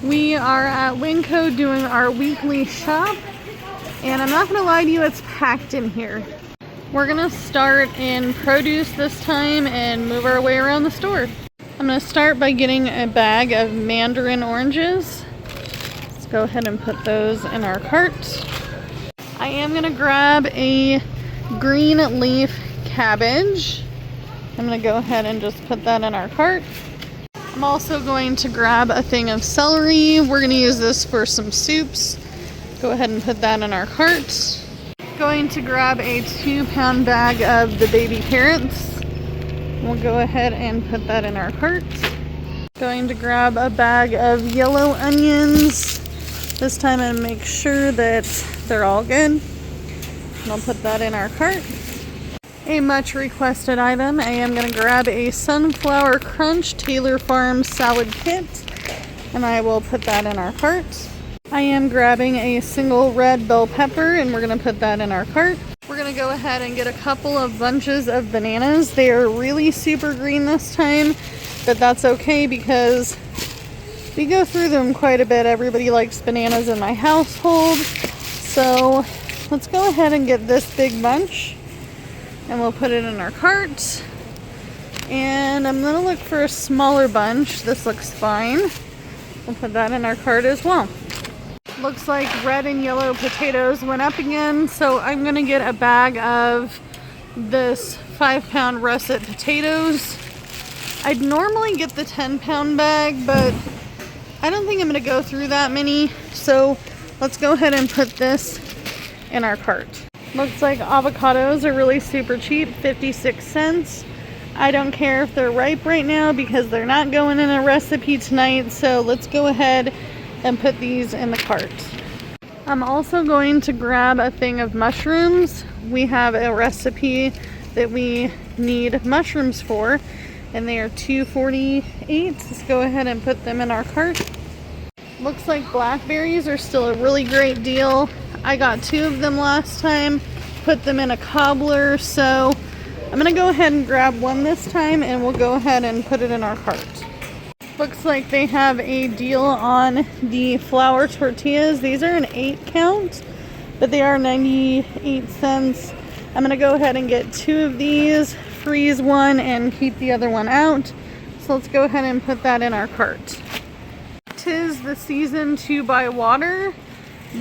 We are at Winco doing our weekly shop, and I'm not gonna lie to you, it's packed in here. We're gonna start in produce this time and move our way around the store. I'm gonna start by getting a bag of mandarin oranges. Let's go ahead and put those in our cart. I am gonna grab a green leaf cabbage. I'm gonna go ahead and just put that in our cart. I'm also going to grab a thing of celery. We're gonna use this for some soups. Go ahead and put that in our cart. Going to grab a 2-pound bag of the baby carrots. We'll go ahead and put that in our cart. Going to grab a bag of yellow onions. This time and make sure that they're all good. And I'll put that in our cart. A much requested item, I am going to grab a Sunflower Crunch Taylor Farms salad kit, and I will put that in our cart. I am grabbing a single red bell pepper, and we're going to put that in our cart. We're going to go ahead and get a couple of bunches of bananas. They are really super green this time, but that's okay because we go through them quite a bit. Everybody likes bananas in my household, so let's go ahead and get this big bunch. And we'll put it in our cart. And I'm gonna look for a smaller bunch. This looks fine. We'll put that in our cart as well. Looks like red and yellow potatoes went up again. So I'm gonna get a bag of this 5-pound russet potatoes. I'd normally get the 10-pound bag, but I don't think I'm gonna go through that many. So let's go ahead and put this in our cart. Looks like avocados are really super cheap, 56 cents. I don't care if they're ripe right now because they're not going in a recipe tonight. So let's go ahead and put these in the cart. I'm also going to grab a thing of mushrooms. We have a recipe that we need mushrooms for, and they are $2.48. Let's go ahead and put them in our cart. Looks like blackberries are still a really great deal. I got 2 of them last time, put them in a cobbler, so I'm gonna go ahead and grab one this time and we'll go ahead and put it in our cart. Looks like they have a deal on the flour tortillas. These are an 8 count, but they are 98 cents. I'm gonna go ahead and get 2 of these, freeze one and keep the other one out. So let's go ahead and put that in our cart. 'Tis the season to buy water.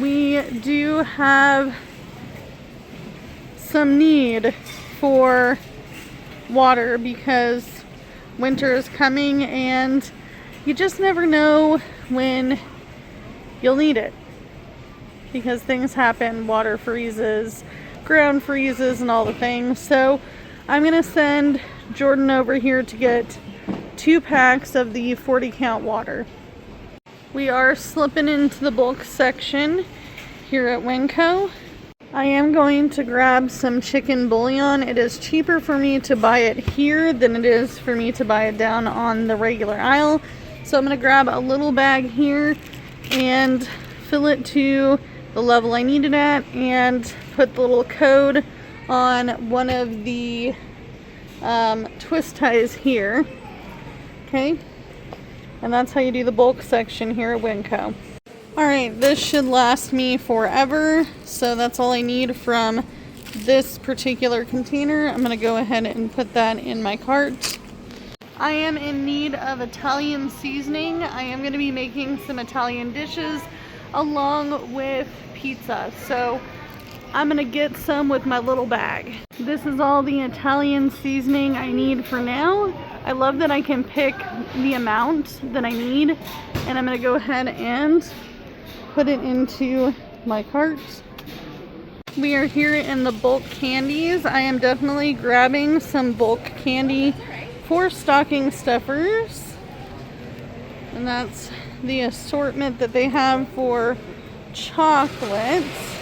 We do have some need for water because winter is coming and you just never know when you'll need it because things happen, water freezes, ground freezes and all the things. So I'm gonna send Jordan over here to get 2 packs of the 40 count water. We are slipping into the bulk section here at Winco. I am going to grab some chicken bouillon. It is cheaper for me to buy it here than it is for me to buy it down on the regular aisle. So I'm going to grab a little bag here and fill it to the level I need it at and put the little code on one of the twist ties here. Okay. And that's how you do the bulk section here at Winco. Alright, this should last me forever. So that's all I need from this particular container. I'm going to go ahead and put that in my cart. I am in need of Italian seasoning. I am going to be making some Italian dishes along with pizza. So I'm going to get some with my little bag. This is all the Italian seasoning I need for now. I love that I can pick the amount that I need, and I'm going to go ahead and put it into my cart. We are here in the bulk candies. I am definitely grabbing some bulk candy for stocking stuffers, and that's the assortment that they have for chocolates.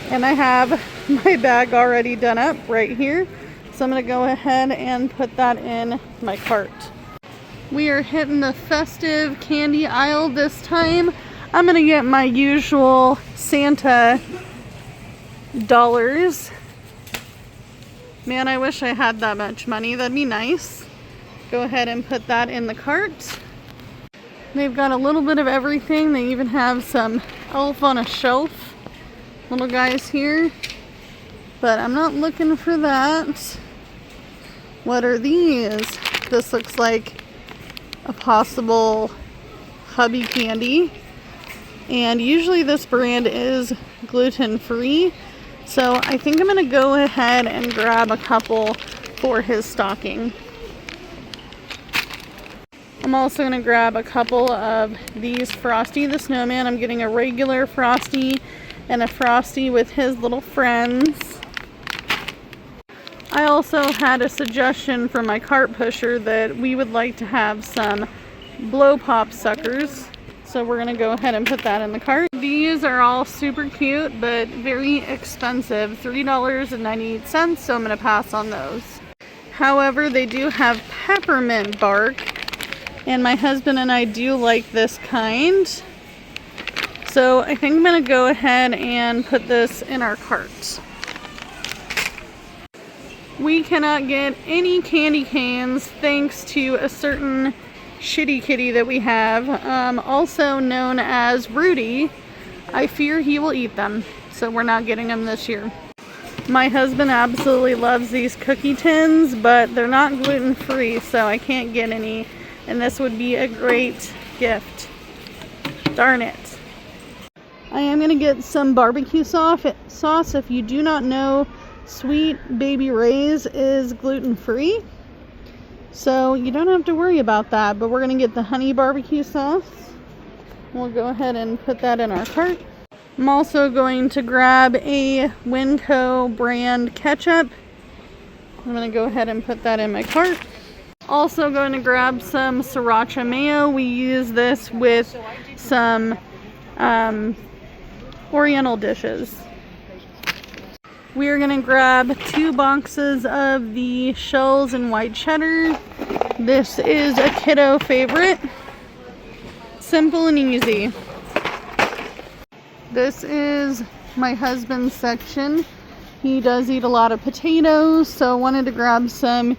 And I have my bag already done up right here. So I'm going to go ahead and put that in my cart. We are hitting the festive candy aisle this time. I'm going to get my usual Santa dollars. Man, I wish I had that much money. That'd be nice. Go ahead and put that in the cart. They've got a little bit of everything. They even have some Elf on a Shelf little guys here. But I'm not looking for that. What are these? This looks like a possible hubby candy. And usually this brand is gluten-free. So I think I'm going to go ahead and grab a couple for his stocking. I'm also going to grab a couple of these Frosty the Snowman. I'm getting a regular Frosty and a Frosty with his little friends. I also had a suggestion from my cart pusher that we would like to have some blow pop suckers. So we're going to go ahead and put that in the cart. These are all super cute, but very expensive. $3.98, so I'm going to pass on those. However, they do have peppermint bark, and my husband and I do like this kind. So I think I'm going to go ahead and put this in our cart. We cannot get any candy canes thanks to a certain shitty kitty that we have, also known as Rudy. I fear he will eat them, so we're not getting them this year. My husband absolutely loves these cookie tins, but they're not gluten-free, so I can't get any, and this would be a great gift. Darn it. I am going to get some barbecue sauce. If you do not know, Sweet Baby Ray's is gluten-free, so you don't have to worry about that. But we're going to get the honey barbecue sauce. We'll go ahead and put that in our cart. I'm also going to grab a Winco brand ketchup. I'm going to go ahead and put that in my cart. Also going to grab some sriracha mayo. We use this with some Oriental dishes. We are going to grab 2 boxes of the shells and white cheddar. This is a kiddo favorite. Simple and easy. This is my husband's section. He does eat a lot of potatoes, so I wanted to grab some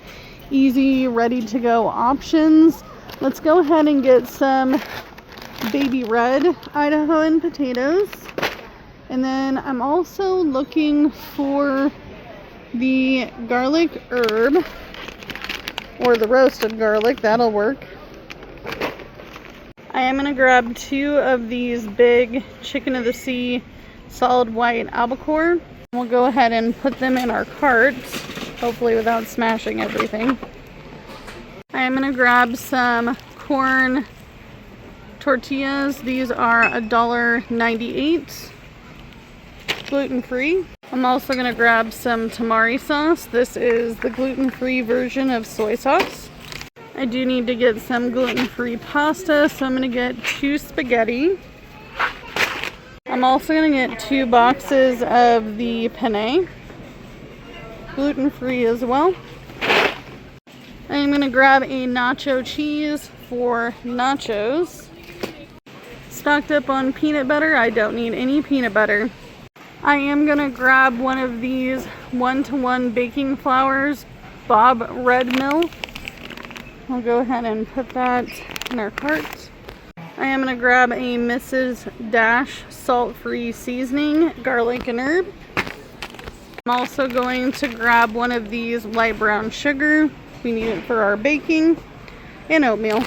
easy, ready-to-go options. Let's go ahead and get some baby red Idahoan potatoes. And then I'm also looking for the garlic herb, or the roasted garlic, that'll work. I am going to grab 2 of these big Chicken of the Sea solid white albacore. We'll go ahead and put them in our cart, hopefully without smashing everything. I am going to grab some corn tortillas. These are $1.98. Gluten-free. I'm also going to grab some tamari sauce. This is the gluten-free version of soy sauce. I do need to get some gluten-free pasta, so I'm going to get 2 spaghetti. I'm also going to get 2 boxes of the penne, gluten-free as well. I'm going to grab a nacho cheese for nachos. Stocked up on peanut butter. I don't need any peanut butter. I am going to grab one of these 1-to-1 baking flours, Bob Red Mill. I'll go ahead and put that in our cart. I am going to grab a Mrs. Dash salt-free seasoning, garlic and herb. I'm also going to grab one of these light brown sugar. We need it for our baking, and oatmeal.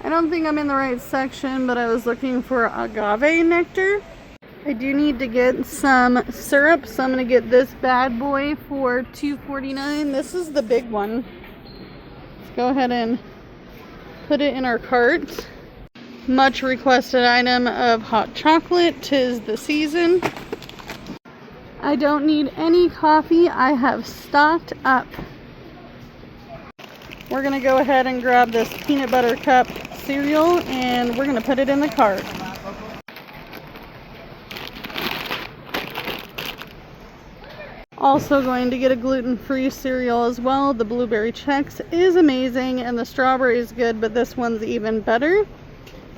I don't think I'm in the right section, but I was looking for agave nectar. I do need to get some syrup, so I'm going to get this bad boy for $2.49. This is the big one. Let's go ahead and put it in our cart. Much requested item of hot chocolate. 'Tis the season. I don't need any coffee. I have stocked up. We're going to go ahead and grab this peanut butter cup cereal, and we're going to put it in the cart. Also going to get a gluten-free cereal as well. The blueberry Chex is amazing, and the strawberry is good, but this one's even better.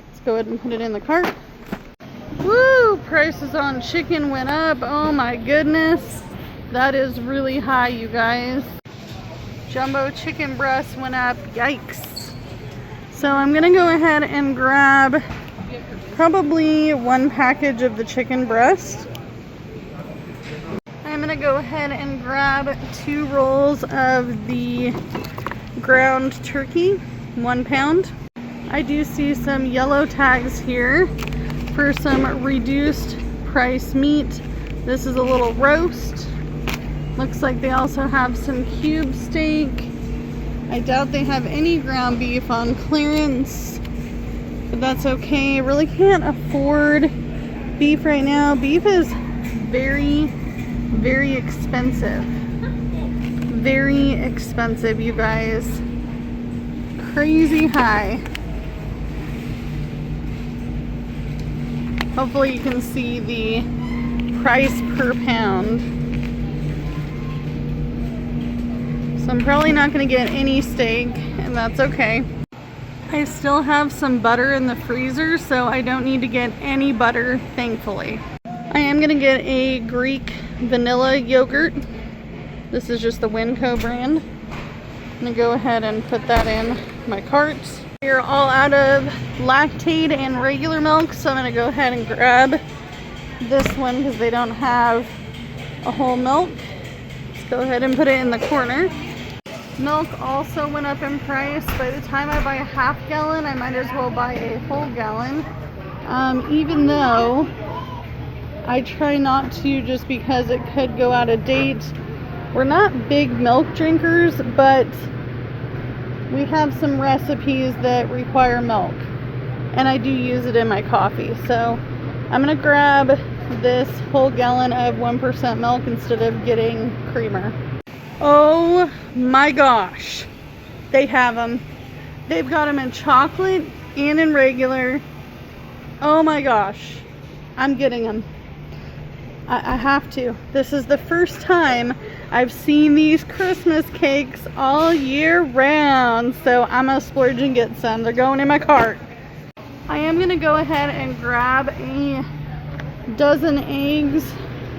Let's go ahead and put it in the cart. Woo! Prices on chicken went up. Oh my goodness. That is really high, you guys. Jumbo chicken breast went up. Yikes. So I'm gonna go ahead and grab probably 1 package of the chicken breast. I'm gonna go ahead and grab 2 rolls of the ground turkey, 1 pound. I do see some yellow tags here for some reduced price meat. This is a little roast. Looks like they also have some cube steak. I doubt they have any ground beef on clearance, but that's okay. I really can't afford beef right now. Beef is very, very expensive. Very expensive, you guys. Crazy high. Hopefully you can see the price per pound. So I'm probably not going to get any steak, and that's okay. I still have some butter in the freezer, so I don't need to get any butter, thankfully. I am going to get a Greek vanilla yogurt. This is just the Winco brand. I'm going to go ahead and put that in my cart. We're all out of lactate and regular milk, so I'm going to go ahead and grab this one because they don't have a whole milk. Let's go ahead and put it in the corner. Milk also went up in price. By the time I buy a half gallon, I might as well buy a whole gallon. Even though I try not to, just because it could go out of date. We're not big milk drinkers, but we have some recipes that require milk, and I do use it in my coffee. So I'm gonna grab this whole gallon of 1% milk instead of getting creamer. Oh my gosh, they have them. They've got them in chocolate and in regular. Oh my gosh, I'm getting them. I have to. This is the first time I've seen these Christmas cakes all year round, so I'm gonna splurge and get some. They're going in my cart. I am gonna go ahead and grab a dozen eggs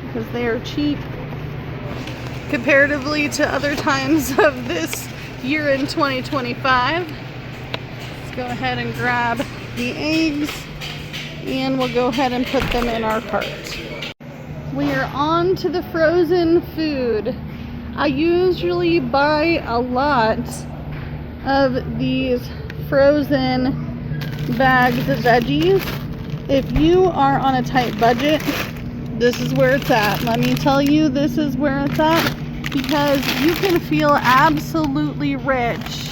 because they are cheap comparatively to other times of this year in 2025. Let's go ahead and grab the eggs, and we'll go ahead and put them in our cart. We are on to the frozen food. I usually buy a lot of these frozen bags of veggies. If you are on a tight budget, this is where it's at. Let me tell you, this is where it's at, because you can feel absolutely rich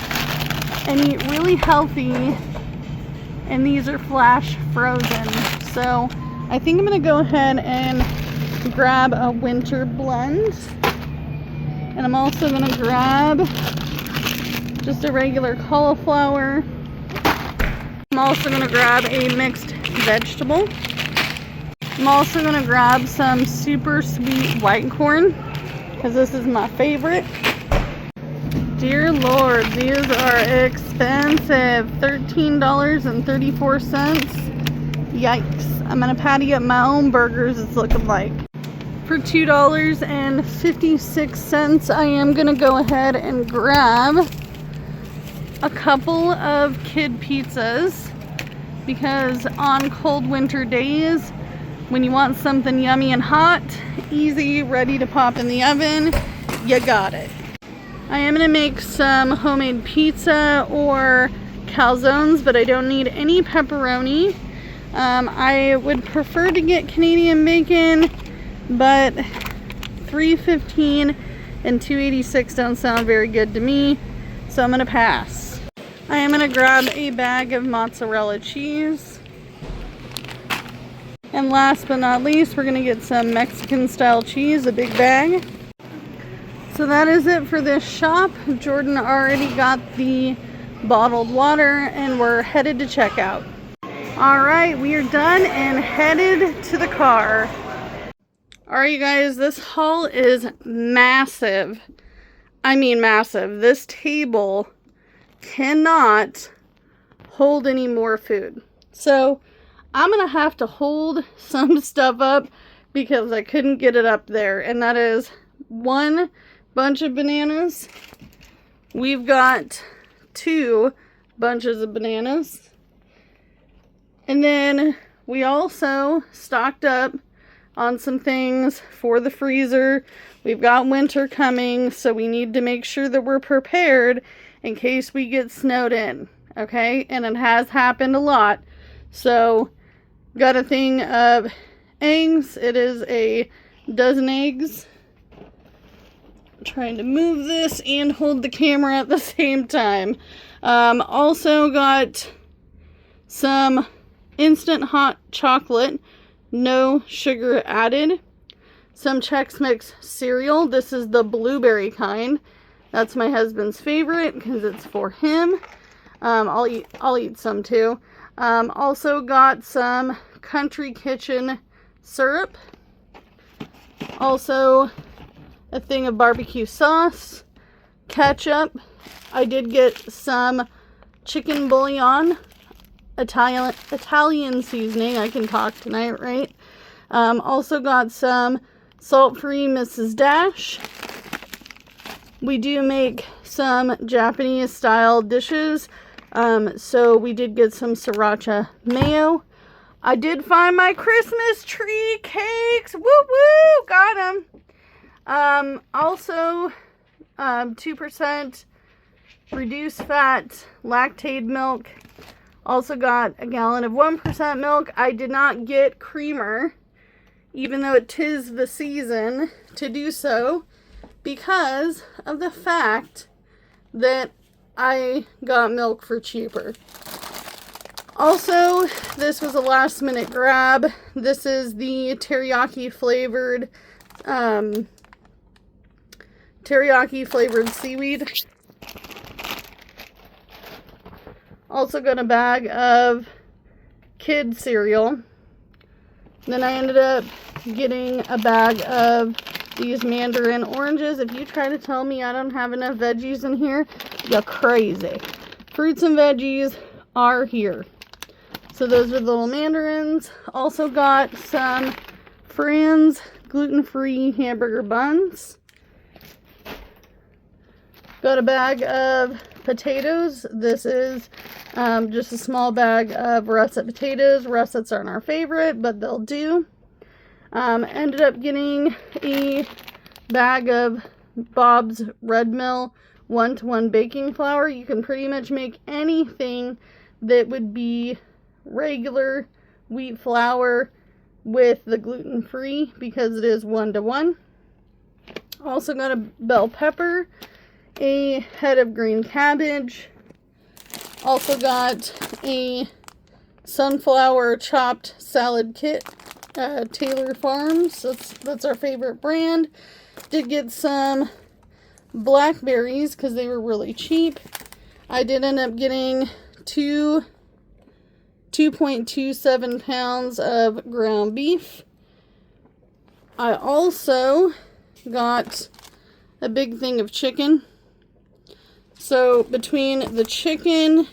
and eat really healthy, and these are flash frozen. So I think I'm gonna go ahead and grab a winter blend, and I'm also going to grab just a regular cauliflower. I'm also going to grab a mixed vegetable. I'm also going to grab some super sweet white corn because this is my favorite. Dear Lord, these are expensive. $13.34. Yikes. I'm going to patty up my own burgers, it's looking like. For $2.56, I am going to go ahead and grab a couple of kid pizzas, because on cold winter days, when you want something yummy and hot, easy, ready to pop in the oven, you got it. I am going to make some homemade pizza or calzones, but I don't need any pepperoni. I would prefer to get Canadian bacon, but $3.15 and $2.86 don't sound very good to me, so I'm gonna pass. I am gonna grab a bag of mozzarella cheese, and last but not least, we're gonna get some Mexican style cheese, a big bag. So that is it for this shop. Jordan already got the bottled water, and we're headed to checkout. All right, we are done and headed to the car. Alright, you guys, this haul is massive. I mean massive. This table cannot hold any more food. So I'm going to have to hold some stuff up because I couldn't get it up there. And that is one bunch of bananas. We've got 2 bunches of bananas. And then we also stocked up on some things for the freezer. We've got winter coming, so we need to make sure that we're prepared in case we get snowed in, okay? And it has happened a lot. So, got a thing of eggs. It is a dozen eggs. I'm trying to move this and hold the camera at the same time. Also got some instant hot chocolate, no sugar added. Some Chex Mix cereal. This is the blueberry kind. That's my husband's favorite because it's for him. I'll eat some too. Also got some Country Kitchen syrup. Also a thing of barbecue sauce, ketchup. I did get some chicken bouillon, Italian seasoning. I can talk tonight, right? Also got some salt-free Mrs. Dash. We do make some Japanese style dishes. So we did get some sriracha mayo. I did find my Christmas tree cakes. Woo woo! Got them. Also, 2% reduced fat lactate milk. Also got a gallon of 1% milk. I did not get creamer, even though it is the season to do so, because of the fact that I got milk for cheaper. Also, this was a last minute grab. This is the teriyaki flavored seaweed. Also got a bag of kid cereal. Then I ended up getting a bag of these mandarin oranges. If you try to tell me I don't have enough veggies in here, you're crazy. Fruits and veggies are here. So those are the little mandarins. Also got some Fran's gluten-free hamburger buns. Got a bag of potatoes. This is just a small bag of russet potatoes. Russets aren't our favorite, but they'll do. Ended up getting a bag of Bob's Red Mill 1-to-1 baking flour. You can pretty much make anything that would be regular wheat flour with the gluten-free because it is 1-to-1. Also got a bell pepper, a head of green cabbage. Also got a sunflower chopped salad kit, Taylor Farms. That's our favorite brand. Did get some blackberries because they were really cheap. I did end up getting 2.27 pounds of ground beef. I also got a big thing of chicken. So between the chicken,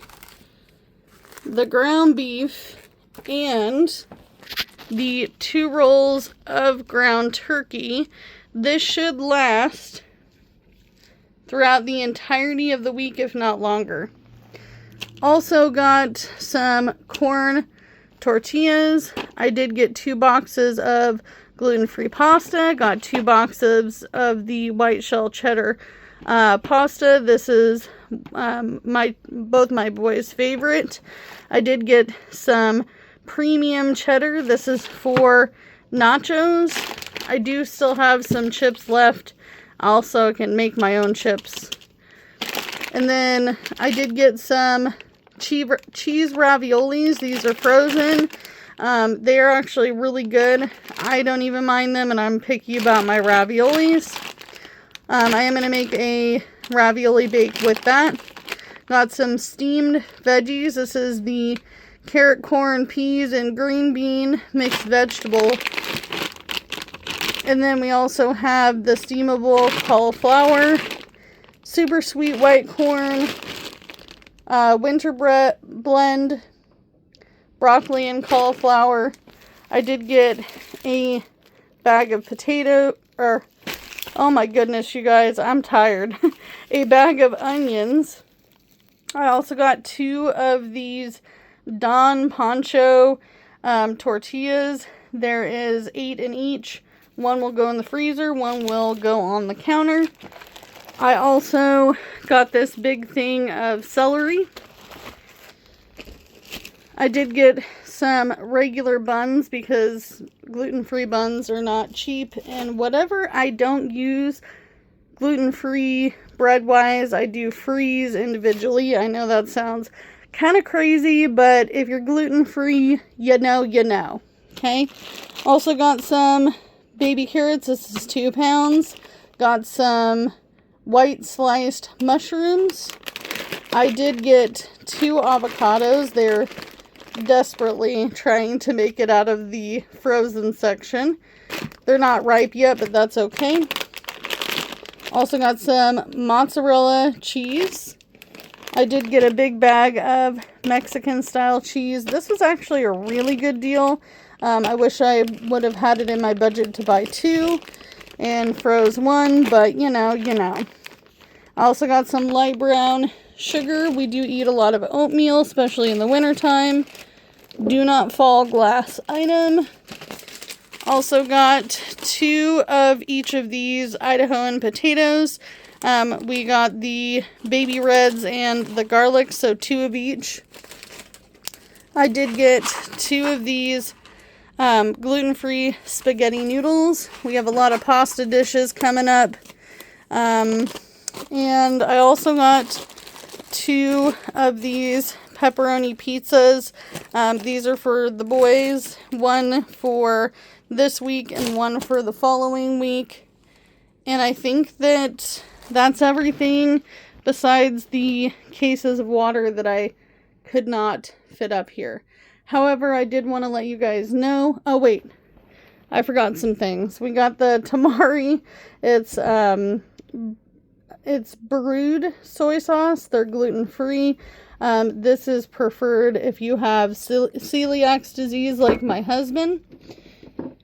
the ground beef, and the 2 rolls of ground turkey, this should last throughout the entirety of the week, if not longer. Also got some corn tortillas. I did get 2 boxes of gluten-free pasta. Got 2 boxes of the white shell cheddar pasta. This is both my boys' favorite. I did get some premium cheddar. This is for nachos. I do still have some chips left. Also can make my own chips. And then I did get some cheese raviolis. These are frozen. They are actually really good. I don't even mind them, and I'm picky about my raviolis. I am going to make a ravioli bake with that. Got some steamed veggies. This is the carrot, corn, peas, and green bean mixed vegetable. And then we also have the steamable cauliflower, super sweet white corn, winter blend, broccoli and cauliflower. I did get a bag of oh my goodness, you guys, I'm tired. A bag of onions. I also got 2 of these Don Poncho tortillas. There is 8 in each. 1 will go in the freezer, 1 will go on the counter. I also got this big thing of celery. I did get some regular buns because gluten-free buns are not cheap. And whatever I don't use gluten-free bread-wise, I do freeze individually. I know that sounds kind of crazy, but if you're gluten-free, you know. Okay? Also got some baby carrots. This is 2 pounds. Got some white sliced mushrooms. I did get 2 avocados. They're desperately trying to make it out of the frozen section. They're not ripe yet, but that's okay. Also got some mozzarella cheese. I did get a big bag of Mexican style cheese. This was actually a really good deal. I wish I would have had it in my budget to buy 2 and froze 1, but you know. I also got some light brown sugar. We do eat a lot of oatmeal, especially in the wintertime. Do not fall glass item. Also got 2 of each of these Idahoan potatoes. We got the baby reds and the garlic, so 2 of each. I did get 2 of these gluten-free spaghetti noodles. We have a lot of pasta dishes coming up. And I also got 2 of these pepperoni pizzas. These are for the boys. 1 for this week and 1 for the following week. And I think that that's everything besides the cases of water that I could not fit up here. However, I did want to let you guys know. Oh, wait. I forgot some things. We got the tamari. It's brewed soy sauce. They're gluten-free. This is preferred if you have celiac disease like my husband.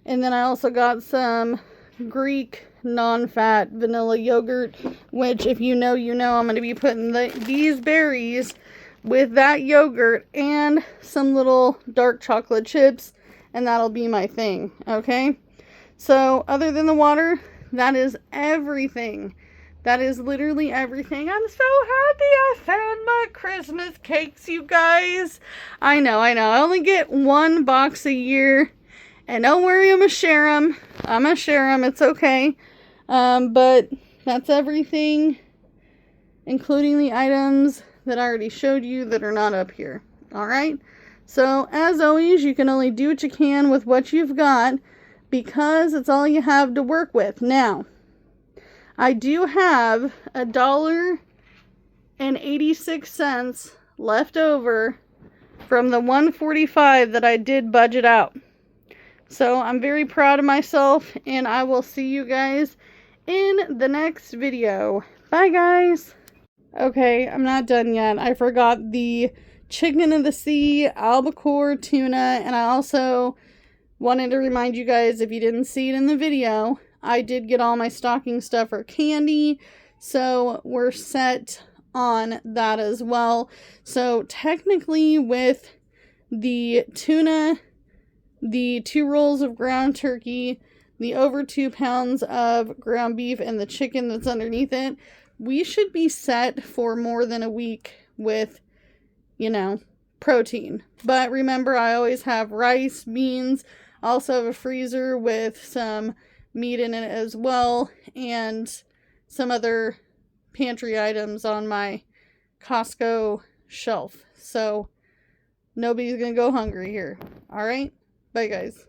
And then I also got some Greek non-fat vanilla yogurt, which if you know, I'm going to be putting these berries with that yogurt and some little dark chocolate chips, and that'll be my thing, okay? So other than the water, that is everything. That is literally everything. I'm so happy I found my Christmas cakes, you guys. I know. I only get 1 box a year. And don't worry, I'm going to share them. It's okay. But that's everything, including the items that I already showed you that are not up here. Alright? So, as always, you can only do what you can with what you've got, because it's all you have to work with. Now, I do have $1.86 left over from the $1.45 that I did budget out. So I'm very proud of myself, and I will see you guys in the next video. Bye, guys. Okay, I'm not done yet. I forgot the chicken of the sea, albacore, tuna, and I also wanted to remind you guys, if you didn't see it in the video, I did get all my stocking stuffer candy, so we're set on that as well. So technically with the tuna, the 2 rolls of ground turkey, the over 2 pounds of ground beef, and the chicken that's underneath it, we should be set for more than a week with, protein. But remember, I always have rice, beans, I also have a freezer with some meat in it as well, and some other pantry items on my Costco shelf. So nobody's gonna go hungry here. Alright? Bye, guys.